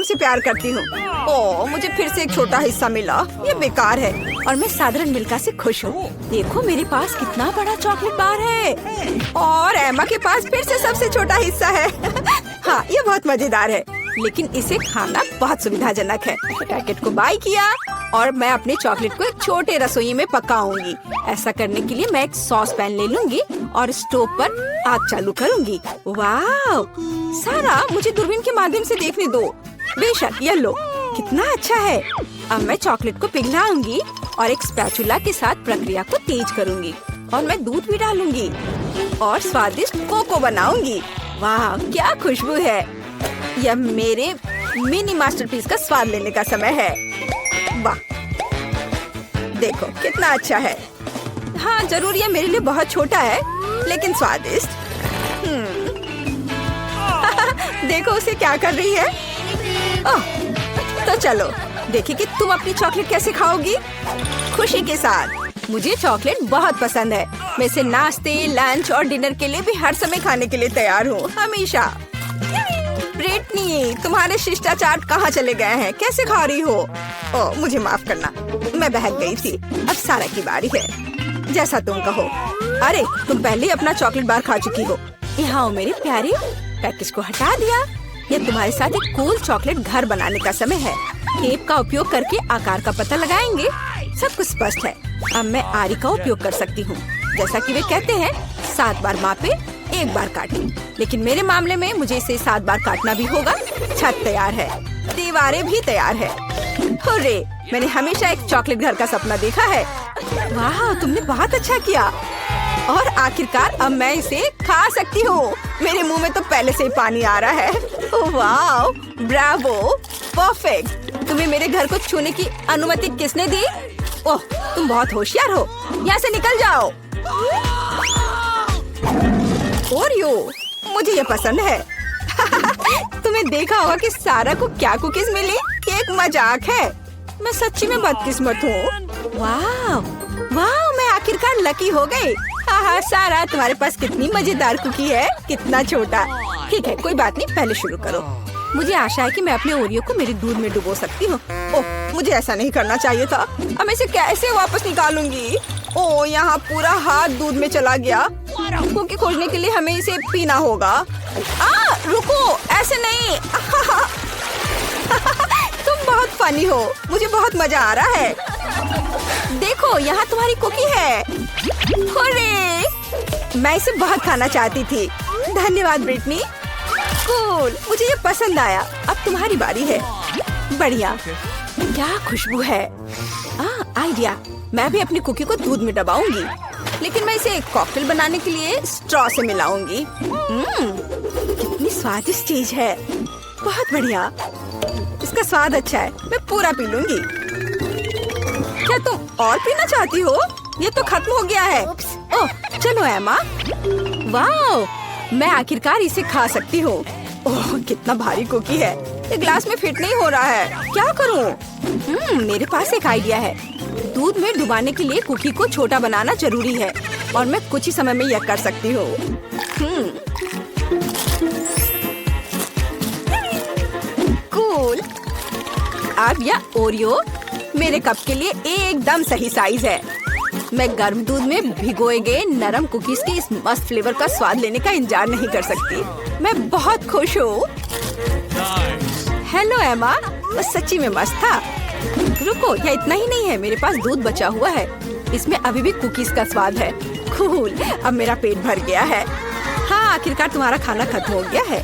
तुमसे प्यार करती हूँ। ओह, मुझे फिर से एक छोटा हिस्सा मिला। ये बेकार है और मैं साधारण मिल्का से खुश हूँ। देखो मेरे पास कितना बड़ा चॉकलेट बार है और एमा के पास फिर से सबसे छोटा हिस्सा है। हाँ, ये बहुत मजेदार है, लेकिन इसे खाना बहुत सुविधाजनक है। पैकेट को बाय किया और मैं अपने चॉकलेट को एक छोटे रसोई में पकाऊंगी। ऐसा करने के लिए मैं एक सॉस पैन ले लूंगी और स्टोव पर आग चालू करूंगी। वाह, सारा मुझे दूरबीन के माध्यम से देखने दो। बेशक, ये लो, कितना अच्छा है। अब मैं चॉकलेट को पिघलाऊंगी और एक स्पैचुला के साथ प्रक्रिया को तेज करूंगी और मैं दूध भी डालूंगी और स्वादिष्ट कोको बनाऊंगी। वाह, क्या खुशबू है। यह मेरे मिनी मास्टरपीस का स्वाद लेने का समय है। वाह, देखो कितना अच्छा है। हाँ, जरूर ये मेरे लिए बहुत छोटा है, लेकिन स्वादिष्ट। देखो उसे क्या कर रही है। ओह, तो चलो देखिए कि तुम अपनी चॉकलेट कैसे खाओगी। खुशी के साथ। मुझे चॉकलेट बहुत पसंद है। मैं इसे नाश्ते, लंच और डिनर के लिए भी हर समय खाने के लिए तैयार हूँ, हमेशा। ब्रिटनी, तुम्हारे शिष्टाचार कहाँ चले गए हैं? कैसे खा रही हो? ओह, मुझे माफ करना, मैं बहक गई थी। अब सारा की बारी है, जैसा तुम कहो। अरे, तुम पहले ही अपना चॉकलेट बार खा चुकी हो। यहाँ मेरे प्यारे, पैकेज को हटा दिया। ये तुम्हारे साथ एक कूल चॉकलेट घर बनाने का समय है। टेप का उपयोग करके आकार का पता लगाएंगे। सब कुछ स्पष्ट है। अब मैं आरी का उपयोग कर सकती हूँ। जैसा कि वे कहते हैं, 7 बार मापे, 1 बार काटे। लेकिन मेरे मामले में मुझे इसे 7 बार काटना भी होगा। छत तैयार है, दीवारें भी तैयार है। हुर्रे, मैंने हमेशा एक चॉकलेट घर का सपना देखा है। वाह, तुमने बहुत अच्छा किया और आखिरकार अब मैं इसे खा सकती हूँ। मेरे मुंह में तो पहले से ही पानी आ रहा है। वाह, ब्रावो, परफेक्ट। तुम्हें मेरे घर को छूने की अनुमति किसने दी? ओह, तुम बहुत होशियार हो। यहाँ से निकल जाओ। ओरियो, मुझे ये पसंद है। तुम्हें देखा होगा कि सारा को क्या कुकीज मिली? ये एक मजाक है। मैं सच्ची में बदकिस्मत हूँ। वाह वाह, मैं आखिरकार लकी हो गई। हाँ, सारा, तुम्हारे पास कितनी मजेदार कुकी है। कितना छोटा। ठीक है, कोई बात नहीं, पहले शुरू करो। मुझे आशा है कि मैं अपने ओरियो को मेरे दूध में डुबो सकती हूँ। ओह, मुझे ऐसा नहीं करना चाहिए था। अब मैं इसे कैसे वापस निकालूंगी? ओह, यहाँ पूरा हाथ दूध में चला गया। कुकी खोजने के लिए हमें इसे पीना होगा। रुको, ऐसे नहीं। तुम बहुत फनी हो। मुझे बहुत मजा आ रहा है। देखो, यहाँ तुम्हारी कुकी है। हुर्रे! मैं इसे बहुत खाना चाहती थी। धन्यवाद ब्रिटनी। कूल, मुझे ये पसंद आया। अब तुम्हारी बारी है। बढ़िया, क्या खुशबू है। आइडिया, मैं भी अपनी कुकी को दूध में दबाऊंगी, लेकिन मैं इसे एक कॉकटेल बनाने के लिए स्ट्रॉ से मिलाऊंगी। कितनी स्वादिष्ट चीज है। बहुत बढ़िया, इसका स्वाद अच्छा है। मैं पूरा पी लूंगी। क्या तुम और पीना चाहती हो? ये तो खत्म हो गया है। ओह, चलो एमा। वाह, मैं आखिरकार इसे खा सकती हूँ। ओह, कितना भारी कुकी है। ये ग्लास में फिट नहीं हो रहा है। क्या करूँ? मेरे पास एक आइडिया है। दूध में डुबाने के लिए कुकी को छोटा बनाना जरूरी है और मैं कुछ ही समय में यह कर सकती हूँ। कूल। अब यह ओरियो मेरे कप के लिए एकदम सही साइज है। मैं गर्म दूध में भिगोए गए नरम कुकीज के इस मस्त फ्लेवर का स्वाद लेने का इंतजार नहीं कर सकती। मैं बहुत खुश हूँ। हेलो एमा, बस सच्ची में मस्त था। रुको, यह इतना ही नहीं है। मेरे पास दूध बचा हुआ है। इसमें अभी भी कुकीज का स्वाद है। कूल, अब मेरा पेट भर गया है। हाँ, आखिरकार तुम्हारा खाना खत्म हो गया है।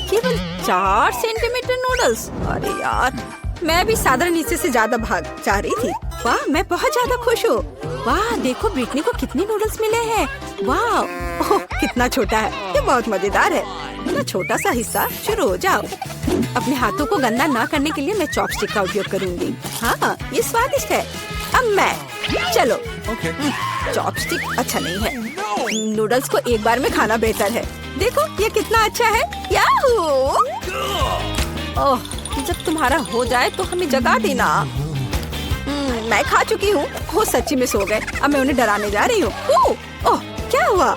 केवल 4 सेंटीमीटर नूडल्स। अरे यार, मैं भी साधारण हिस्से से ज्यादा भाग जा रही थी। वाह, मैं बहुत ज्यादा खुश हूँ। वाह, देखो ब्रिटनी को कितने नूडल्स मिले हैं। वाह, ओह, कितना छोटा है। ये बहुत मजेदार है। इतना छोटा सा हिस्सा। शुरू हो जाओ। अपने हाथों को गंदा ना करने के लिए मैं चॉपस्टिक का उपयोग करूंगी। हाँ, ये स्वादिष्ट है। अब मैं, चलो। चॉपस्टिक अच्छा नहीं है। नूडल्स को एक बार में खाना बेहतर है। देखो, ये कितना अच्छा है। याहू! ओह, जब तुम्हारा हो जाए तो हमें जगा देना। मैं खा चुकी हूँ। वो सच्ची में सो गए। अब मैं उन्हें डराने जा रही हूँ। ओह, क्या हुआ?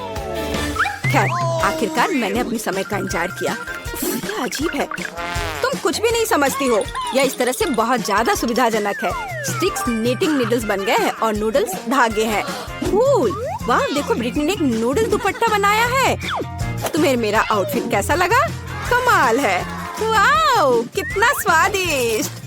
खैर, आखिरकार मैंने अपने समय का इंतजार किया। क्या अजीब है। तुम कुछ भी नहीं समझती हो। यह इस तरह से बहुत ज्यादा सुविधाजनक है। स्टिक्स नीटिंग नीडल्स बन गए हैं और नूडल्स धागे हैं। कूल! वाह, देखो ब्रिटनी ने एक नूडल दुपट्टा बनाया है। तुम्हें मेरा आउटफिट कैसा लगा? कमाल है। वाह, कितना स्वादिष्ट।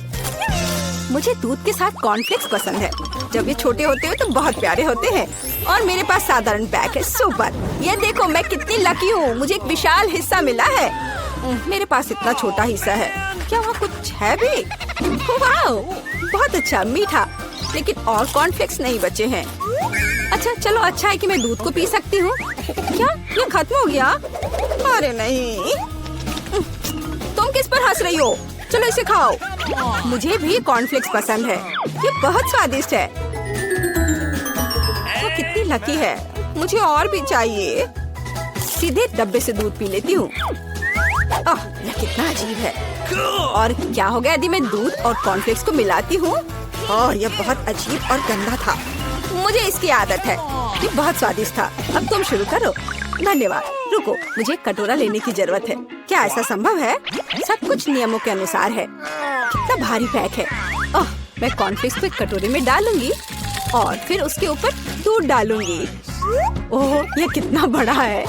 मुझे दूध के साथ कॉर्नफ्लेक्स पसंद है। जब ये छोटे होते हैं तो बहुत प्यारे होते हैं। और मेरे पास साधारण पैक है। सुपर! ये देखो मैं कितनी लकी हूँ, मुझे एक विशाल हिस्सा मिला है। मेरे पास इतना छोटा हिस्सा है। क्या वहाँ कुछ है भी? वाह, बहुत अच्छा, मीठा। लेकिन और कॉर्नफ्लेक्स नहीं बचे हैं। अच्छा चलो, अच्छा है कि मैं दूध को पी सकती हूँ। क्या ये खत्म हो गया? अरे नहीं, तुम किस पर हंस रही हो? चलो इसे खाओ। मुझे भी कॉर्नफ्लेक्स पसंद है। ये बहुत स्वादिष्ट है। वो कितनी लकी है। मुझे और भी चाहिए। सीधे डब्बे से दूध पी लेती हूँ। यह कितना अजीब है। और क्या होगा यदि मैं दूध और कॉर्नफ्लेक्स को मिलाती हूँ? यह बहुत अजीब और गंदा था। मुझे इसकी आदत है। ये बहुत स्वादिष्ट था। अब तुम शुरू करो। धन्यवाद। रुको, मुझे एक कटोरा लेने की जरूरत है। क्या ऐसा संभव है? सब कुछ नियमों के अनुसार है। कितना भारी पैक है। मैं कॉर्नफ्लेक्स को एक कटोरे में डालूंगी और फिर उसके ऊपर दूध डालूंगी। ओह, ये कितना बड़ा है।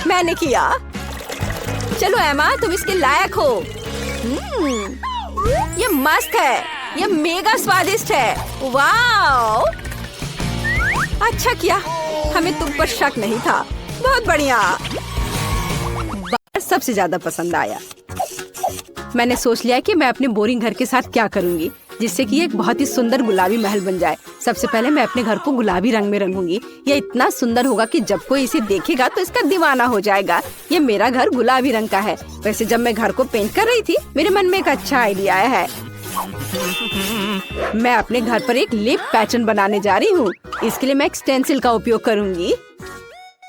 मैंने किया। चलो एमा, तुम इसके लायक हो। ये मस्त है। ये मेगा स्वादिष्ट है। वाओ! अच्छा किया, हमें तुम पर शक नहीं था। बहुत बढ़िया। सबसे ज्यादा पसंद आया। मैंने सोच लिया कि मैं अपने बोरिंग घर के साथ क्या करूंगी जिससे कि एक बहुत ही सुंदर गुलाबी महल बन जाए। सबसे पहले मैं अपने घर को गुलाबी रंग में रंगूंगी। यह इतना सुंदर होगा कि जब कोई इसे देखेगा तो इसका दीवाना हो जाएगा। ये मेरा घर गुलाबी रंग का है। वैसे जब मैं घर को पेंट कर रही थी, मेरे मन में एक अच्छा आइडिया आया है। मैं अपने घर पर एक लिप पैटर्न बनाने जा रही हूँ। इसके लिए मैं एक स्टेंसिल का उपयोग करूंगी।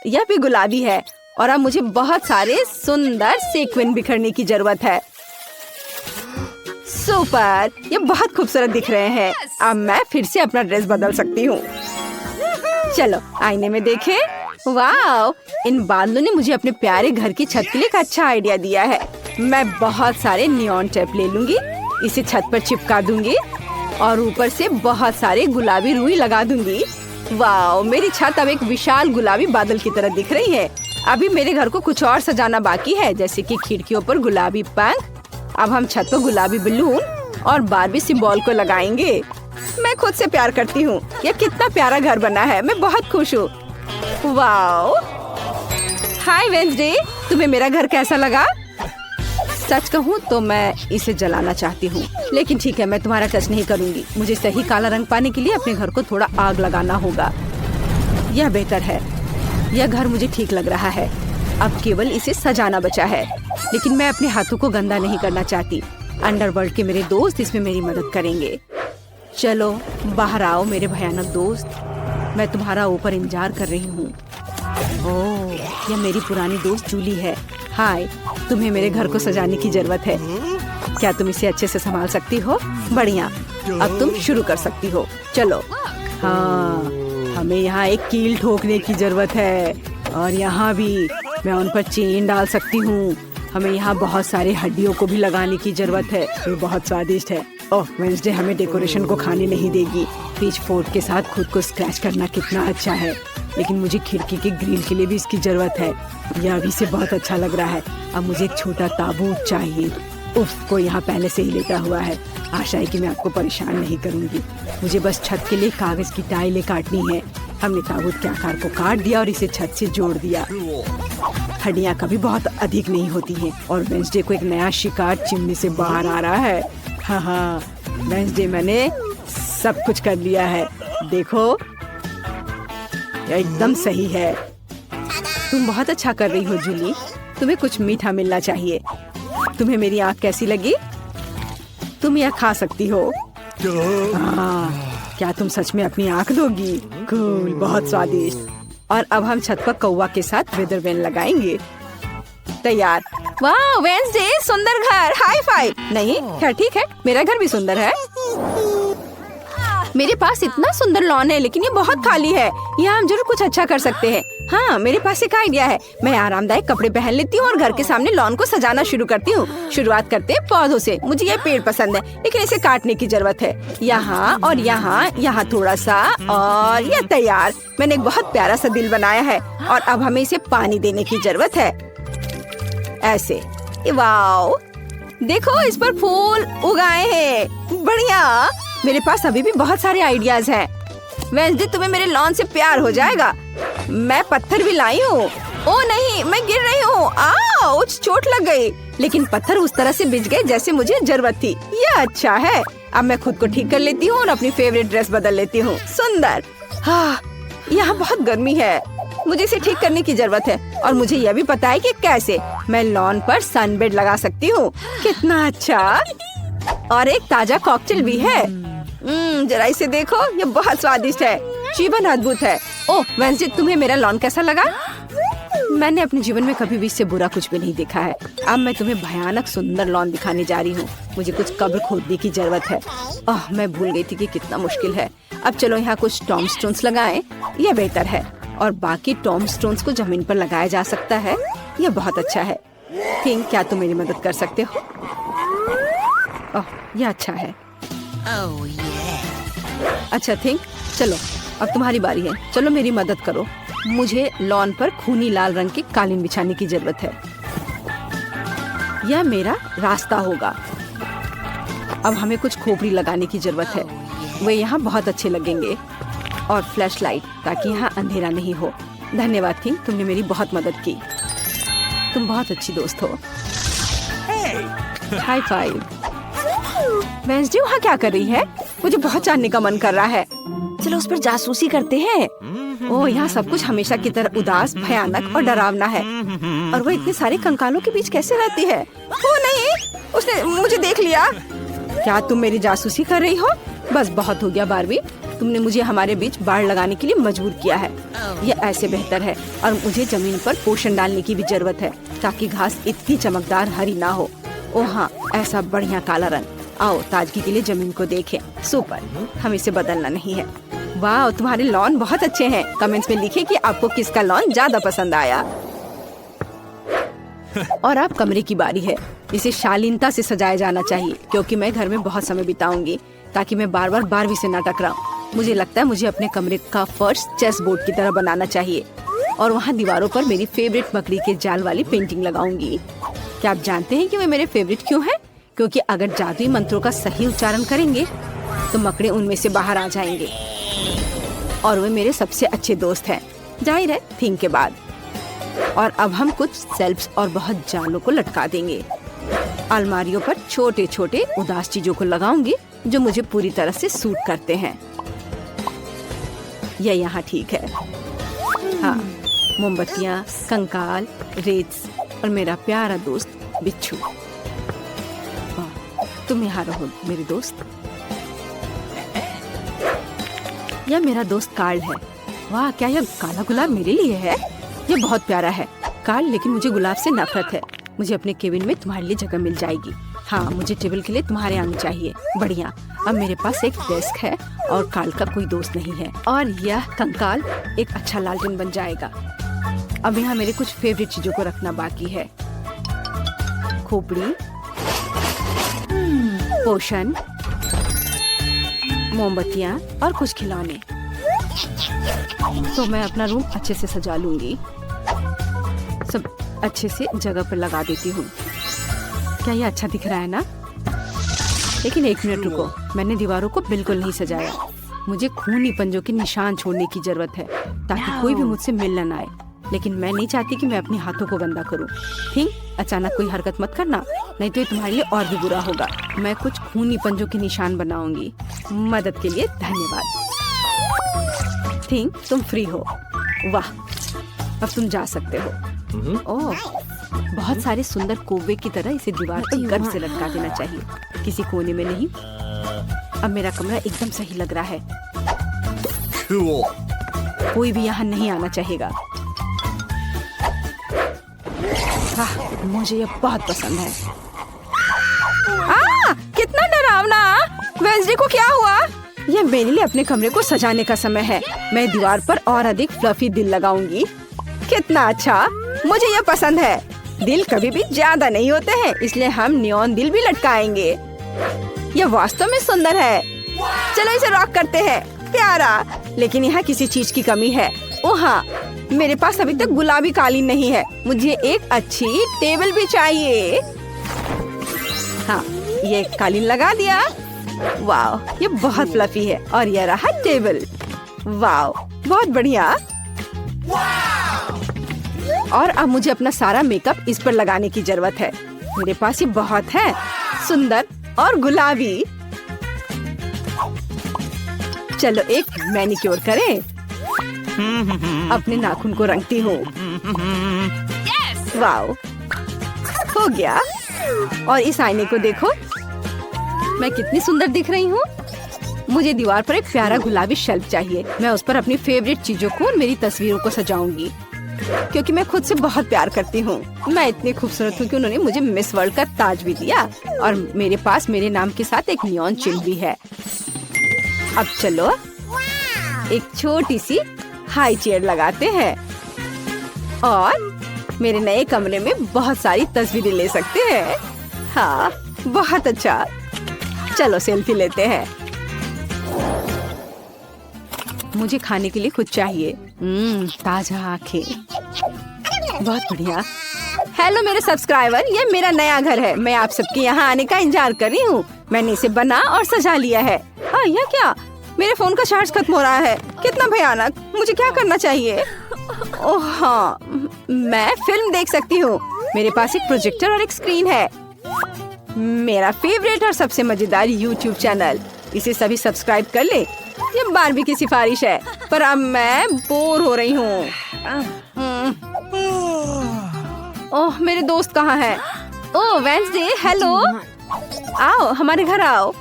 यह भी गुलाबी है और अब मुझे बहुत सारे सुंदर सीक्वेंस बिखरने की जरूरत है। सुपर! ये बहुत खूबसूरत दिख रहे हैं। अब मैं फिर से अपना ड्रेस बदल सकती हूँ। चलो आईने में देखें। वाह! इन बादलों ने मुझे अपने प्यारे घर की छत के लिए एक अच्छा आइडिया दिया है। मैं बहुत सारे नियॉन टेप ले लूंगी, इसे छत पर चिपका दूंगी और ऊपर से बहुत सारे गुलाबी रुई लगा दूंगी। वाह! मेरी छत अब एक विशाल गुलाबी बादल की तरह दिख रही है। अभी मेरे घर को कुछ और सजाना बाकी है, जैसे कि खिड़कियों पर गुलाबी पंख। अब हम छत पर गुलाबी बलून और बारबी सिंबल को लगाएंगे। मैं खुद से प्यार करती हूँ। यह कितना प्यारा घर बना है। मैं बहुत खुश हूँ। वाओ! हाय वेंसडे, तुम्हें मेरा घर कैसा लगा? सच कहूँ तो मैं इसे जलाना चाहती हूँ, लेकिन ठीक है, मैं तुम्हारा टच नहीं करूँगी। मुझे सही काला रंग पाने के लिए अपने घर को थोड़ा आग लगाना होगा। यह बेहतर है। यह घर मुझे ठीक लग रहा है। अब केवल इसे सजाना बचा है, लेकिन मैं अपने हाथों को गंदा नहीं करना चाहती। अंडरवर्ल्ड के मेरे दोस्त इसमें मेरी मदद करेंगे। चलो बाहर आओ मेरे भयानक दोस्त, मैं तुम्हारा ऊपर इंतजार कर रही हूँ। ओह, यह मेरी पुरानी दोस्त जूली है। हाय, तुम्हें मेरे घर को सजाने की जरूरत है। क्या तुम इसे अच्छे से संभाल सकती हो? बढ़िया, अब तुम शुरू कर सकती हो। चलो। हाँ, हमें यहाँ एक कील ठोकने की जरूरत है और यहाँ भी मैं उन पर चेन डाल सकती हूँ। हमें यहाँ बहुत सारे हड्डियों को भी लगाने की जरूरत है। ये बहुत स्वादिष्ट है। ओह, वेंसडे हमें डेकोरेशन को खाने नहीं देगी। पिच फोर्क के साथ खुद को स्क्रैच करना कितना अच्छा है, लेकिन मुझे खिड़की के ग्रिल के लिए भी इसकी जरूरत है। यह अभी से बहुत अच्छा लग रहा है। अब मुझे एक छोटा ताबूत चाहिए। उफ, को यहाँ पहले से ही लेटा हुआ है। आशा है कि मैं आपको परेशान नहीं करूँगी। मुझे बस छत के लिए कागज की टाइलें काटनी है। हमने ताबूत के आकार को काट दिया और इसे छत से जोड़ दिया। हड्डियाँ कभी बहुत अधिक नहीं होती हैं और वेंसडे को एक नया शिकार चिमनी से बाहर आ रहा है। हाँ, वेंसडे, मैंने सब कुछ कर लिया है। देखो, यह एकदम सही है। तुम बहुत अच्छा कर रही हो जूली। तुम्हें कुछ मीठा मिलना चाहिए। तुम्हें मेरी आँख कैसी लगी? तुम यह खा सकती हो। क्या तुम सच में अपनी आँख दोगी? कूल, बहुत स्वादिष्ट। और अब हम छत पर कौवा के साथ वेदर वैन लगाएंगे। तैयार। वाह वेंसडे, सुंदर घर। High five. नहीं, खैर ठीक है, मेरा घर भी सुंदर है। मेरे पास इतना सुंदर लॉन है, लेकिन ये बहुत खाली है। यहाँ हम जरूर कुछ अच्छा कर सकते हैं। हाँ, मेरे पास एक आइडिया है। मैं आरामदायक कपड़े पहन लेती हूँ और घर के सामने लॉन को सजाना शुरू करती हूँ। शुरुआत करते हैं पौधों से। मुझे ये पेड़ पसंद है, लेकिन इसे काटने की जरूरत है। यहाँ और यहाँ, यहाँ थोड़ा सा, और ये तैयार। मैंने एक बहुत प्यारा सा दिल बनाया है और अब हमें इसे पानी देने की जरूरत है। ऐसे। वाओ, देखो इस पर फूल उगाए हैं। बढ़िया। मेरे पास अभी भी बहुत सारे आइडियाज हैं। वेंसडे, तुम्हें मेरे लॉन से प्यार हो जाएगा। मैं पत्थर भी लाई हूँ। ओ नहीं, मैं गिर रही हूँ। आउच, चोट लग गई। लेकिन पत्थर उस तरह से बिछ गए जैसे मुझे जरूरत थी। ये अच्छा है। अब मैं खुद को ठीक कर लेती हूँ और अपनी फेवरेट ड्रेस बदल लेती हूँ। सुंदर। हाँ, यहाँ बहुत गर्मी है। मुझे इसे ठीक करने की जरूरत है और मुझे यह भी पता है कि कैसे। मैं लॉन पर सनबेड लगा सकती हूँ। कितना अच्छा। और एक ताजा कॉकटेल भी है। जरा इसे देखो, ये बहुत स्वादिष्ट है। जीवन अद्भुत है। ओह वेंसडे, तुम्हें मेरा लॉन कैसा लगा? मैंने अपने जीवन में कभी भी इससे बुरा कुछ भी नहीं देखा है। अब मैं तुम्हें भयानक सुंदर लॉन दिखाने जा रही हूँ। मुझे कुछ कब्र खोदने की जरूरत है। ओह, मैं भूल गई थी कि कितना मुश्किल है। अब चलो यहाँ कुछ टॉम स्टोन्स लगाएं। यह बेहतर है। और बाकी टॉम स्टोन्स को जमीन पर लगाया जा सकता है। यह बहुत अच्छा है। थिंक, क्या तुम मेरी मदद कर सकते हो? ओह, यह अच्छा है। अच्छा थिंक, चलो अब तुम्हारी बारी है। चलो मेरी मदद करो। मुझे लॉन पर खूनी लाल रंग की कालीन बिछाने की जरूरत है। यह मेरा रास्ता होगा। अब हमें कुछ खोपड़ी लगाने की जरूरत है। वे यहाँ बहुत अच्छे लगेंगे। और फ्लैश लाइट, ताकि यहाँ अंधेरा नहीं हो। धन्यवाद थिंक, तुमने मेरी बहुत मदद की। तुम बहुत अच्छी दोस्त हो। High five. वेंसडे वहाँ क्या कर रही है? मुझे बहुत जानने का मन कर रहा है। चलो उस पर जासूसी करते हैं। ओह, यहाँ सब कुछ हमेशा की तरह उदास, भयानक और डरावना है। और वो इतने सारे कंकालों के बीच कैसे रहती है? ओ नहीं, उसने मुझे देख लिया। क्या तुम मेरी जासूसी कर रही हो? बस बहुत हो गया बारबी। तुमने मुझे हमारे बीच बाड़ लगाने के लिए मजबूर किया है। यह ऐसे बेहतर है। और मुझे जमीन पर पोषण डालने की भी जरूरत है, ताकि घास इतनी चमकदार हरी ना हो। ओह हाँ, ऐसा बढ़िया काला रंग। आओ ताजगी के लिए जमीन को देखें। सुपर, हम इसे बदलना नहीं है। वाह, तुम्हारे लॉन बहुत अच्छे हैं। कमेंट्स में लिखें कि आपको किसका लॉन ज्यादा पसंद आया। और अब कमरे की बारी है। इसे शालीनता से सजाया जाना चाहिए, क्योंकि मैं घर में बहुत समय बिताऊंगी, ताकि मैं बार बार बारबी से न टकराऊं। मुझे लगता है मुझे अपने कमरे का फर्श चेस बोर्ड की तरह बनाना चाहिए। और वहाँ दीवारों पर मेरी फेवरेट मकड़ी के जाल वाली पेंटिंग लगाऊंगी। क्या आप जानते हैं कि वे मेरे फेवरेट क्यों हैं? क्योंकि अगर जादुई मंत्रों का सही उच्चारण करेंगे तो मकड़े उनमें से बाहर आ जाएंगे। और वे मेरे सबसे अच्छे दोस्त हैं, जाहिर है थिंक के बाद। और अब हम कुछ सेल्फ्स और बहुत जालों को लटका देंगे। अलमारियों पर छोटे छोटे उदास चीजों को लगाऊंगी जो मुझे पूरी तरह से सूट करते हैं। यह यहाँ ठीक है। हाँ, मोमबत्तियाँ, कंकाल, रेत और मेरा प्यारा दोस्त बिच्छू। तुम यहाँ रहो मेरे दोस्त। यह मेरा दोस्त कार्ल है। वाह, क्या यह काला गुलाब मेरे लिए है? यह बहुत प्यारा है कार्ल, लेकिन मुझे गुलाब से नफरत है। मुझे अपने केबिन में तुम्हारे लिए जगह मिल जाएगी। हाँ, मुझे टेबल के लिए तुम्हारे आने चाहिए। बढ़िया, अब मेरे पास एक डेस्क है और कार्ल का कोई दोस्त नहीं है। और यह कंकाल एक अच्छा लालटेन बन जाएगा। अब यहाँ मेरे कुछ फेवरेट चीजों को रखना बाकी है। खोपड़ी, पोषण, मोमबत्तियाँ और कुछ खिलौने। तो मैं अपना रूम अच्छे से सजा लूंगी। सब अच्छे से जगह पर लगा देती हूँ। क्या ये अच्छा दिख रहा है ना? लेकिन एक मिनट रुको, मैंने दीवारों को बिल्कुल नहीं सजाया। मुझे खूनी पंजों के निशान छोड़ने की जरूरत है, ताकि कोई भी मुझसे मिलने ना आए। लेकिन मैं नहीं चाहती कि मैं अपने हाथों को गंदा करूं। ठीक, अचानक कोई हरकत मत करना, नहीं तो ये तुम्हारे लिए और भी बुरा होगा। मैं कुछ खूनी पंजों के निशान बनाऊंगी। मदद के लिए धन्यवाद। ठीक, तुम फ्री हो। वाह, अब तुम जा सकते हो। ओह, बहुत सारे सुंदर कोवे की तरह इसे दीवार पर गर्व से लटका देना चाहिए, किसी कोने में नहीं। अब मेरा कमरा एकदम सही लग रहा है। कोई भी यहाँ नहीं आना चाहेगा। हाँ, मुझे ये बहुत पसंद है। कितना डरावना! वेंसडे को क्या हुआ? ये मेरे लिए अपने कमरे को सजाने का समय है। मैं दीवार पर और अधिक फ्लफी दिल लगाऊंगी कितना अच्छा, मुझे ये पसंद है। दिल कभी भी ज्यादा नहीं होते हैं, इसलिए हम नियॉन दिल भी लटकाएंगे। यह वास्तव में सुंदर है। चलो इसे रॉक करते हैं। प्यारा, लेकिन यहाँ किसी चीज की कमी है। ओह हाँ, मेरे पास अभी तक गुलाबी कालीन नहीं है। मुझे एक अच्छी टेबल भी चाहिए। हाँ, ये कालीन लगा दिया। वाह, ये बहुत फ्लफी है। और ये रहा टेबल। वाह, बहुत बढ़िया। और अब मुझे अपना सारा मेकअप इस पर लगाने की जरूरत है। मेरे पास ये बहुत है, सुंदर और गुलाबी। चलो एक मैनिक्योर करें। अपने नाखून को रंगती हूँ। वाह, हो गया। और इस आईने को देखो, मैं कितनी सुंदर दिख रही हूँ। मुझे दीवार पर एक प्यारा गुलाबी शेल्फ चाहिए। मैं उस पर अपनी फेवरेट चीजों को और मेरी तस्वीरों को सजाऊंगी, क्योंकि मैं खुद से बहुत प्यार करती हूँ। मैं इतनी खूबसूरत हूँ कि उन्होंने मुझे मिस वर्ल्ड का ताज भी दिया। और मेरे पास मेरे नाम के साथ एक नियॉन चिन्ह भी है। अब चलो एक छोटी सी हाई चेयर लगाते हैं और मेरे नए कमरे में बहुत सारी तस्वीरें ले सकते हैं। हाँ, बहुत अच्छा। चलो सेल्फी लेते हैं। मुझे खाने के लिए कुछ चाहिए। ताजा आंखें, बहुत बढ़िया। हेलो मेरे सब्सक्राइबर, ये मेरा नया घर है। मैं आप सबके यहाँ आने का इंतजार कर रही हूँ। मैंने इसे बना और सजा लिया है। हाँ, यह क्या? मेरे फोन का चार्ज खत्म हो रहा है। कितना भयानक। मुझे क्या करना चाहिए? ओह हाँ, मैं फिल्म देख सकती हूँ। मेरे पास एक प्रोजेक्टर और एक स्क्रीन है। मेरा फेवरेट और सबसे मजेदार YouTube चैनल। इसे सभी सब्सक्राइब कर ले। ये बारबी की सिफारिश है, पर अब मैं बोर हो रही हूँ। ओह, मेरे दोस्त कहाँ हैं? ओह वेंसडे, हेलो। आओ हमारे घर आओ।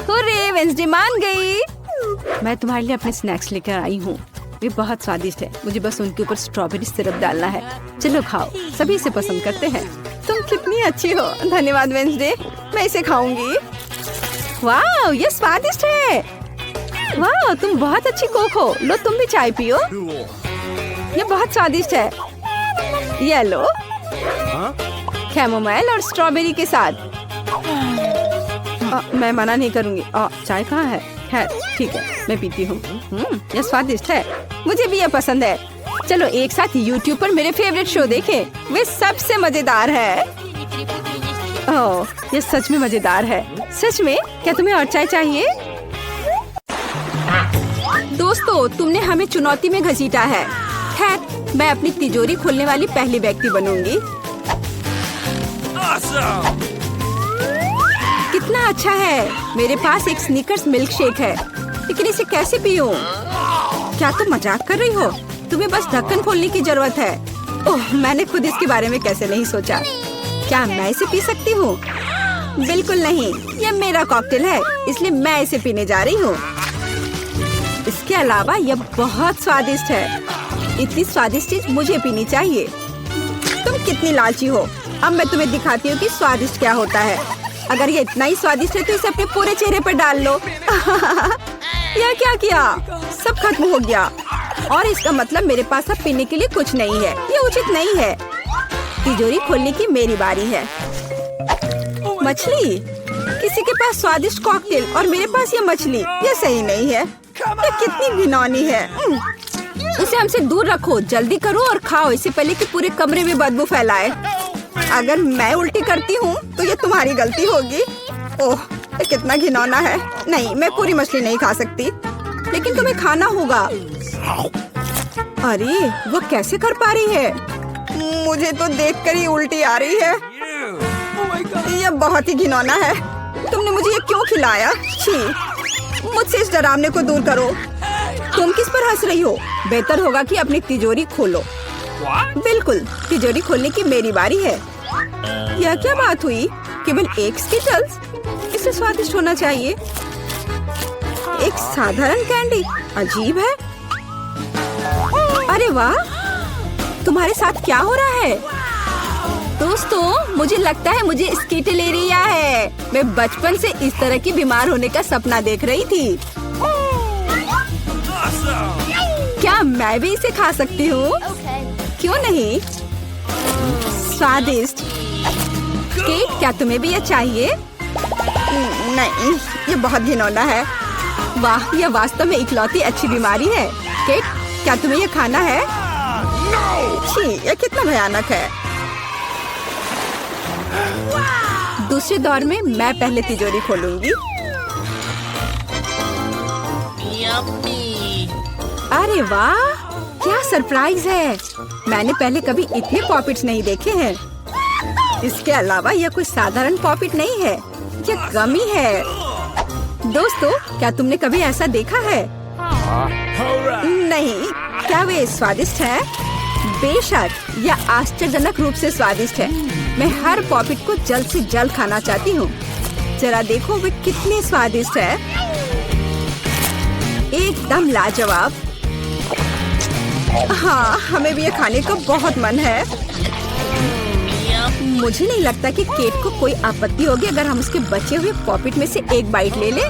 हुर्रे, वेंसडे मान गई। मैं तुम्हारे लिए अपने स्नैक्स लेकर आई हूँ। वे बहुत स्वादिष्ट है। मुझे बस उनके ऊपर स्ट्रॉबेरी सिरप डालना है। चलो खाओ, सभी इसे पसंद करते हैं। तुम कितनी अच्छी हो। धन्यवाद वेंसडे, मैं इसे खाऊंगी। वाह, ये स्वादिष्ट है। वाह, तुम बहुत अच्छी कोक हो। लो तुम भी चाय पियो। ये बहुत स्वादिष्ट है। ये लो, कैमोमाइल और स्ट्रॉबेरी के साथ। मैं मना नहीं करूंगी। चाय कहाँ है? खैर ठीक है, मैं पीती हूँ। ये स्वादिष्ट है। मुझे भी ये पसंद है। चलो एक साथ YouTube पर मेरे फेवरेट शो देखें। वे सबसे मजेदार है। ओह, ये सच में मजेदार है। सच में? क्या तुम्हें और चाय चाहिए? दोस्तों, तुमने हमें चुनौती में घसीटा है। खैर, मैं अपनी तिजोरी खोलने वाली पहली व्यक्ति बनूंगी। कितना अच्छा है। मेरे पास एक स्निकर्स मिल्क शेक है, लेकिन इसे कैसे पीऊं? क्या तुम मजाक कर रही हो? तुम्हें बस ढक्कन खोलने की जरूरत है। ओह, मैंने खुद इसके बारे में कैसे नहीं सोचा। क्या मैं इसे पी सकती हूँ? बिल्कुल नहीं, यह मेरा कॉकटेल है, इसलिए मैं इसे पीने जा रही हूँ। इसके अलावा यह बहुत स्वादिष्ट है। इतनी स्वादिष्ट चीज मुझे पीनी चाहिए। तुम कितनी लालची हो। अब मैं तुम्हें दिखाती हूँ कि स्वादिष्ट क्या होता है। अगर ये इतना ही स्वादिष्ट है तो इसे अपने पूरे चेहरे पर डाल लो। यह क्या किया? सब खत्म हो गया। और इसका मतलब मेरे पास अब पीने के लिए कुछ नहीं है। ये उचित नहीं है। तिजोरी खोलने की मेरी बारी है। मछली? किसी के पास स्वादिष्ट कॉकटेल और मेरे पास ये मछली। ये सही नहीं है। ये कितनी घिनौनी है। इसे हमसे दूर रखो। जल्दी करो और खाओ, इससे पहले कि पूरे कमरे में बदबू फैलाए। अगर मैं उल्टी करती हूँ तो ये तुम्हारी गलती होगी। ओह, ये कितना घिनौना है। नहीं, मैं पूरी मछली नहीं खा सकती, लेकिन तुम्हें खाना होगा। अरे, वो कैसे कर पा रही है? मुझे तो देखकर ही उल्टी आ रही है। ये बहुत ही घिनौना है। तुमने मुझे ये क्यों खिलाया? छी, मुझसे इस डरावने को दूर करो। तुम किस पर हंस रही हो? बेहतर होगा कि अपनी तिजोरी खोलो। बिल्कुल, तिजोरी खोलने की मेरी बारी है। यह क्या बात हुई? केवल एक स्किटल्स? इसे स्वादिष्ट होना चाहिए। एक साधारण कैंडी? अजीब है। अरे वाह, तुम्हारे साथ क्या हो रहा है? दोस्तों, मुझे लगता है मुझे स्किटलेरिया है। मैं बचपन से इस तरह की बीमार होने का सपना देख रही थी। क्या मैं भी इसे खा सकती हूँ? क्यों नहीं? स्वादिष्ट। केट, क्या तुम्हें भी ये चाहिए? नहीं, ये बहुत घिनौना है। वाह, यह वास्तव में इकलौती अच्छी बीमारी है। केट, क्या तुम्हें ये खाना है? छी, यह कितना भयानक है। दूसरे दौर में मैं पहले तिजोरी खोलूंगी। अरे वाह, क्या सरप्राइज है। मैंने पहले कभी इतने पॉपिट्स नहीं देखे हैं। इसके अलावा यह कोई साधारण पॉपिट नहीं है, यह गमी है। दोस्तों, क्या तुमने कभी ऐसा देखा है? नहीं। क्या वे स्वादिष्ट है? बेशक, यह आश्चर्यजनक रूप से स्वादिष्ट है। मैं हर पॉपिट को जल्द से जल्द खाना चाहती हूँ। जरा देखो वे कितने स्वादिष्ट है। एकदम लाजवाब। हाँ, हमें भी ये खाने का बहुत मन है। मुझे नहीं लगता कि केट को कोई आपत्ति होगी अगर हम उसके बचे हुए पॉपिट में से एक बाइट ले लें।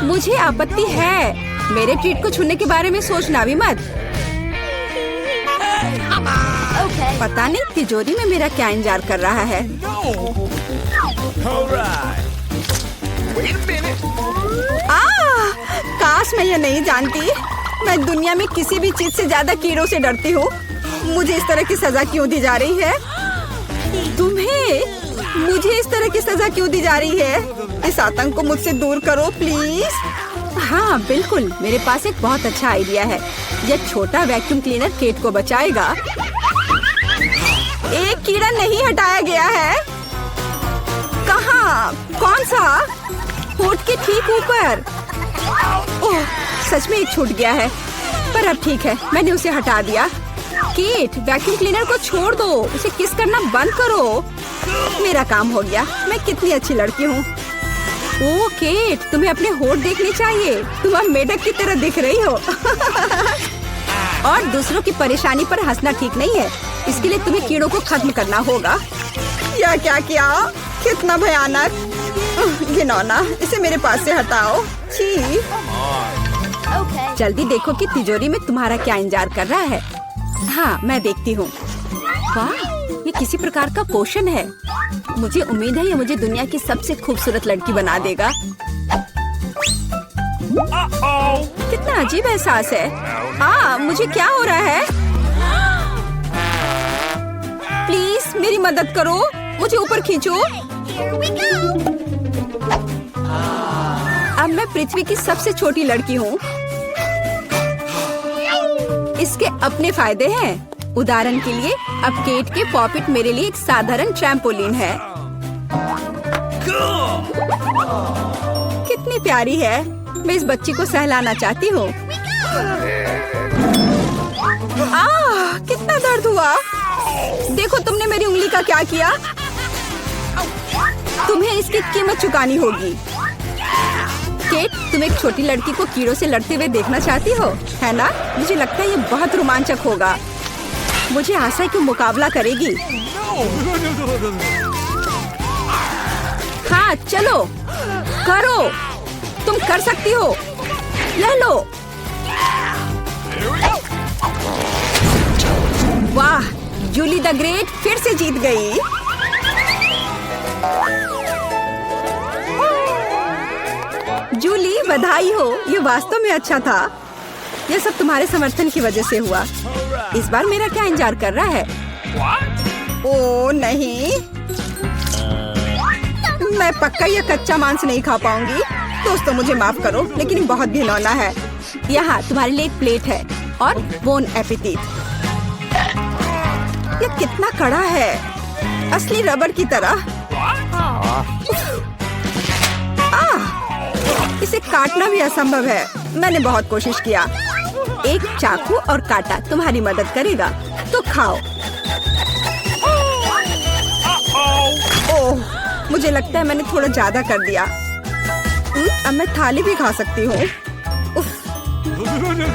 मुझे आपत्ति है। मेरे ट्रीट को छूने के बारे में सोचना भी मत। पता नहीं तिजोरी में मेरा क्या इंतजार कर रहा है। काश मैं ये नहीं जानती। मैं दुनिया में किसी भी चीज से ज्यादा कीड़ों से डरती हूँ। मुझे इस तरह की सजा क्यों दी जा रही है? तुम्हें मुझे इस तरह की सजा क्यों दी जा रही है? इस आतंक को मुझसे दूर करो प्लीज। हाँ बिल्कुल, मेरे पास एक बहुत अच्छा आइडिया है। यह छोटा वैक्यूम क्लीनर केट को बचाएगा। एक कीड़ा नहीं हटाया गया है। कहाँ? कौन सा? होठ के ठीक ऊपर। ओह, सच में एक छूट गया है, पर अब ठीक है, मैंने उसे हटा दिया। केट, वैक्यूम क्लीनर को छोड़ दो, उसे किस करना बंद करो। मेरा काम हो गया। मैं कितनी अच्छी लड़की हूँ। ओह केट, तुम्हें अपने होठ देखने चाहिए। तुम अब मेढक की तरह दिख रही हो। और दूसरों की परेशानी पर हंसना ठीक नहीं है। इसके लिए तुम्हें कीड़ों को खत्म करना होगा। यह क्या किया? कितना भयानक, घिनौना। इसे मेरे पास से हटाओ। छी। जल्दी देखो कि तिजोरी में तुम्हारा क्या इंतजार कर रहा है। हाँ, मैं देखती हूँ। वाह, ये किसी प्रकार का पोषण है। मुझे उम्मीद है ये मुझे दुनिया की सबसे खूबसूरत लड़की बना देगा। कितना अजीब एहसास है। मुझे क्या हो रहा है? प्लीज मेरी मदद करो, मुझे ऊपर खींचो। अब मैं पृथ्वी की सबसे छोटी लड़की हूँ। इसके अपने फायदे हैं। उदाहरण के लिए, अब केट के पॉपिट मेरे लिए एक साधारण ट्रैम्पोलिन है। कितनी प्यारी है। मैं इस बच्ची को सहलाना चाहती हूँ। कितना दर्द हुआ। देखो तुमने मेरी उंगली का क्या किया। तुम्हें इसकी कीमत चुकानी होगी। केट, तुम एक छोटी लड़की को कीड़ों से लड़ते हुए देखना चाहती हो, है ना? मुझे लगता है ये बहुत रोमांचक होगा। मुझे आशा है कि मुकाबला करेगी। हाँ चलो, करो, तुम कर सकती हो। ले लो। वाह, जूली द ग्रेट फिर से जीत गई। जूली, बधाई हो। ये वास्तव में अच्छा था। यह सब तुम्हारे समर्थन की वजह से हुआ। इस बार मेरा क्या इंतजार कर रहा है? ओह नहीं, मैं पक्का यह कच्चा मांस नहीं खा पाऊंगी। दोस्तों मुझे माफ करो, लेकिन ये बहुत घिनौना है। यहाँ तुम्हारे लिए एक प्लेट है और बोन एपेटिट। यह कितना कड़ा है, असली रबड़ की तरह। इसे काटना भी असंभव है। मैंने बहुत कोशिश किया। एक चाकू और कांटा तुम्हारी मदद करेगा, तो खाओ। ओह, मुझे लगता है मैंने थोड़ा ज्यादा कर दिया। अब मैं थाली भी खा सकती हूँ।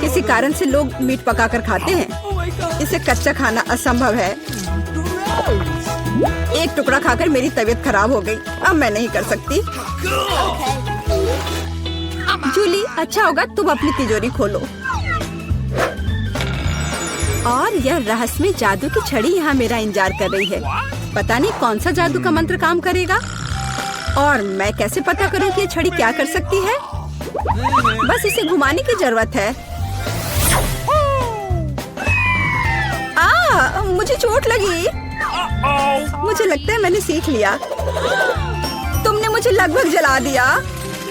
किसी कारण से लोग मीट पकाकर खाते हैं। इसे कच्चा खाना असंभव है। एक टुकड़ा खाकर मेरी तबीयत खराब हो गई। अब मैं नहीं कर सकती। जूली, अच्छा होगा तुम अपनी तिजोरी खोलो। और यह रहस्यमय जादू की छड़ी यहाँ मेरा इंतजार कर रही है। पता नहीं कौन सा जादू का मंत्र काम करेगा और मैं कैसे पता करूँ कि ये छड़ी क्या कर सकती है। बस इसे घुमाने की जरूरत है। मुझे चोट लगी। मुझे लगता है मैंने सीख लिया। तुमने मुझे लगभग जला दिया।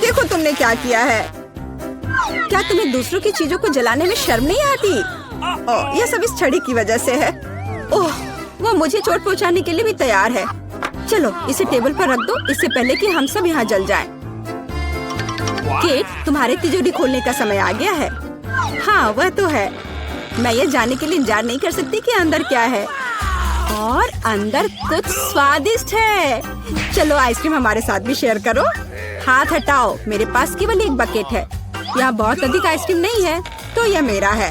देखो तुमने क्या किया है। क्या तुम्हें दूसरों की चीजों को जलाने में शर्म नहीं आती? यह सब इस छड़ी की वजह से है। ओह, वो मुझे चोट पहुंचाने के लिए भी तैयार है। चलो इसे टेबल पर रख दो, इससे पहले कि हम सब यहाँ जल जाएं। केट, तुम्हारे तिजोरी खोलने का समय आ गया है। हाँ वह तो है। मैं ये जानने के लिए इंतजार नहीं कर सकती कि अंदर क्या है। और अंदर कुछ स्वादिष्ट है। चलो आइसक्रीम हमारे साथ भी शेयर करो। हाथ हटाओ, मेरे पास केवल एक बकेट है। यहाँ बहुत अधिक आइसक्रीम नहीं है तो यह मेरा है।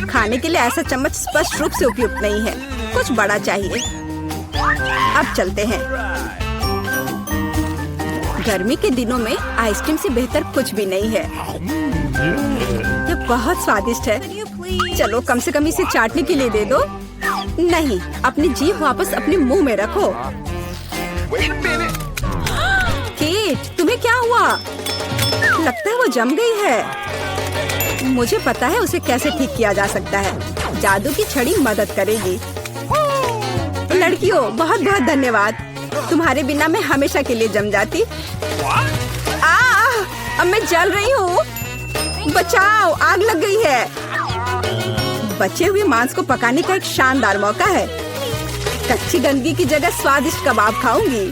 खाने के लिए ऐसा चम्मच स्पष्ट रूप से उपयुक्त नहीं है, कुछ बड़ा चाहिए। अब चलते हैं। गर्मी के दिनों में आइसक्रीम से बेहतर कुछ भी नहीं है। यह बहुत स्वादिष्ट है। चलो कम से कम इसे चाटने के लिए दे दो। नहीं, अपनी जीभ वापस अपने मुंह में रखो। केट, तुम्हें क्या हुआ? लगता है वो जम गई है। मुझे पता है उसे कैसे ठीक किया जा सकता है। जादू की छड़ी मदद करेगी। लड़कियों, बहुत बहुत धन्यवाद। तुम्हारे बिना मैं हमेशा के लिए जम जाती। अब मैं जल रही हूँ। बचाओ, आग लग गई है। बचे हुए मांस को पकाने का एक शानदार मौका है। कच्ची गंदगी की जगह स्वादिष्ट कबाब खाऊंगी।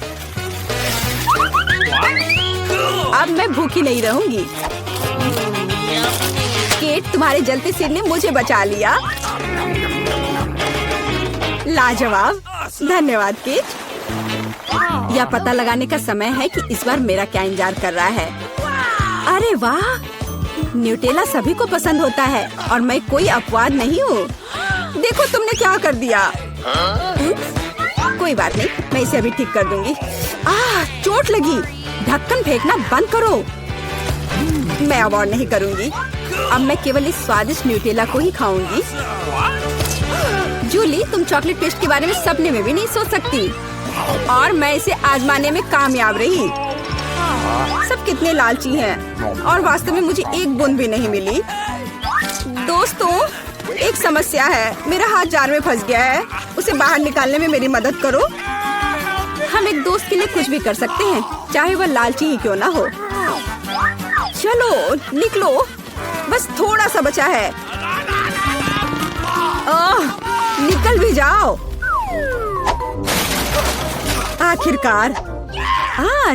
अब मैं भूखी नहीं रहूंगी। केट, तुम्हारे जलते सिर ने मुझे बचा लिया। लाजवाब, धन्यवाद केट। यह पता लगाने का समय है कि इस बार मेरा क्या इंतजार कर रहा है। अरे वाह, न्यूटेला सभी को पसंद होता है और मैं कोई अपवाद नहीं हूँ। देखो तुमने क्या कर दिया। कोई बात नहीं, मैं इसे अभी ठीक कर दूंगी। चोट लगी। ढक्कन फेंकना बंद करो। मैं अब और नहीं करूंगी। अब मैं केवल इस स्वादिष्ट न्यूटेला को ही खाऊंगी। जूली, तुम चॉकलेट पेस्ट के बारे में सपने में भी नहीं सोच सकती और मैं इसे आजमाने में कामयाब रही। सब कितने लालची हैं और वास्तव में मुझे एक बूंद भी नहीं मिली। दोस्तों, एक समस्या है। मेरा हाथ जार में फंस गया है। उसे बाहर निकालने में मेरी मदद करो। हम एक दोस्त के लिए कुछ भी कर सकते हैं, चाहे वह लालची ही क्यों ना हो। चलो निकलो, बस थोड़ा सा बचा है। निकल भी जाओ। आखिरकार।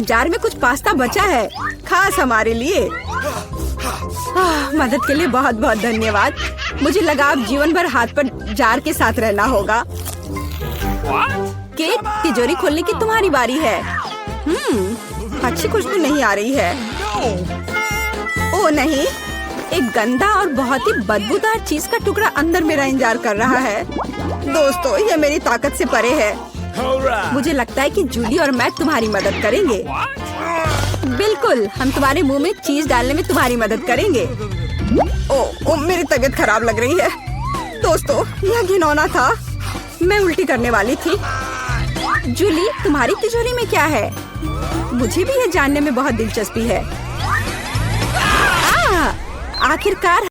जार में कुछ पास्ता बचा है, खास हमारे लिए। मदद के लिए बहुत बहुत धन्यवाद। मुझे लगा अब जीवन भर हाथ पर जार के साथ रहना होगा। केट, तिजोरी खोलने की तुम्हारी बारी है। अच्छी खुशबू नहीं आ रही है। ओ नहीं, एक गंदा और बहुत ही बदबूदार चीज का टुकड़ा अंदर मेरा इंतजार कर रहा है। दोस्तों, यह मेरी ताकत से परे है। मुझे लगता है कि जूली और मैं तुम्हारी मदद करेंगे। बिल्कुल, हम तुम्हारे मुंह में चीज डालने में तुम्हारी मदद करेंगे। ओ, मेरी तबीयत खराब लग रही है। दोस्तों, यह घिनौना था। मैं उल्टी करने वाली थी। जूली, तुम्हारी तिजोरी में क्या है? मुझे भी यह जानने में बहुत दिलचस्पी है। आखिरकार